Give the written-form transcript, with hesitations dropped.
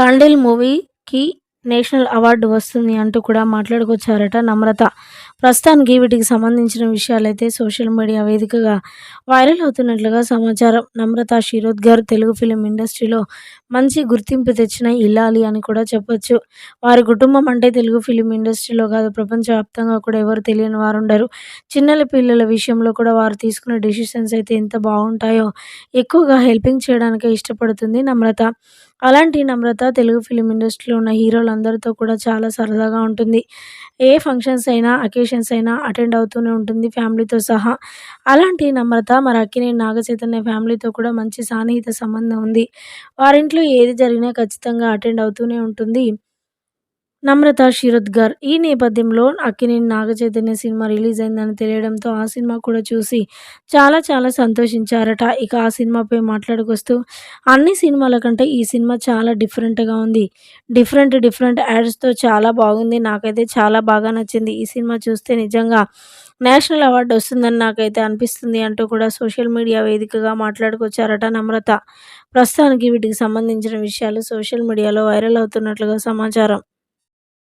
'తండేల్' మూవీకి national award వస్తుంది అంటూ కూడా మాట్లాడుకొచ్చారట నమ్రత. ప్రస్తుతానికి వీటికి సంబంధించిన విషయాలైతే సోషల్ మీడియా వేదికగా వైరల్ అవుతున్నట్లుగా సమాచారం. నమ్రత శిరోద్కర్ తెలుగు ఫిలిం ఇండస్ట్రీలో మంచి గుర్తింపు తెచ్చిన ఇల్లాలి అని కూడా చెప్పొచ్చు. వారి కుటుంబం అంటే తెలుగు ఫిలిం ఇండస్ట్రీలో కాదు, ప్రపంచవ్యాప్తంగా కూడా ఎవరు తెలియని వారుండరు. చిన్నల పిల్లల విషయంలో కూడా వారు తీసుకునే డెసిషన్స్ అయితే ఎంత బావుంటాయో, ఎక్కువగా హెల్పింగ్ చేయడానికే ఇష్టపడుతుంది నమ్రత. అలాంటి నమ్రత తెలుగు ఫిలిం ఇండస్ట్రీలో ఉన్న హీరోలందరితో కూడా చాలా సరదాగా ఉంటుంది. ఏ ఫంక్షన్స్ అయినా, అకేషన్స్ అయినా అటెండ్ అవుతూనే ఉంటుంది ఫ్యామిలీతో సహా. అలాంటి నమ్రత మరి అక్కినేని నాగచైతన్య ఫ్యామిలీతో కూడా మంచి సాన్నిహిత సంబంధం ఉంది. వారింట్లో ఏది జరిగినా ఖచ్చితంగా అటెండ్ అవుతూనే ఉంటుంది నమ్రత శిరోద్కర్. ఈ నేపథ్యంలో అక్కినేని నాగచైతన్య సినిమా రిలీజ్ అయిందని తెలియడంతో ఆ సినిమా కూడా చూసి చాలా చాలా సంతోషించారట. ఇక ఆ సినిమాపై మాట్లాడుకొస్తూ అన్ని సినిమాల కంటే ఈ సినిమా చాలా డిఫరెంట్‌గా ఉంది. డిఫరెంట్ యాడ్స్‌తో చాలా బాగుంది. నాకైతే చాలా బాగా నచ్చింది. ఈ సినిమా చూస్తే నిజంగా నేషనల్ అవార్డ్ వస్తుందని నాకైతే అనిపిస్తుంది అంటూ కూడా సోషల్ మీడియా వేదికగా మాట్లాడుకొచ్చారట నమ్రత. ప్రస్తుతానికి వీటికి సంబంధించిన విషయాలు సోషల్ మీడియాలో వైరల్ అవుతున్నట్లుగా సమాచారం.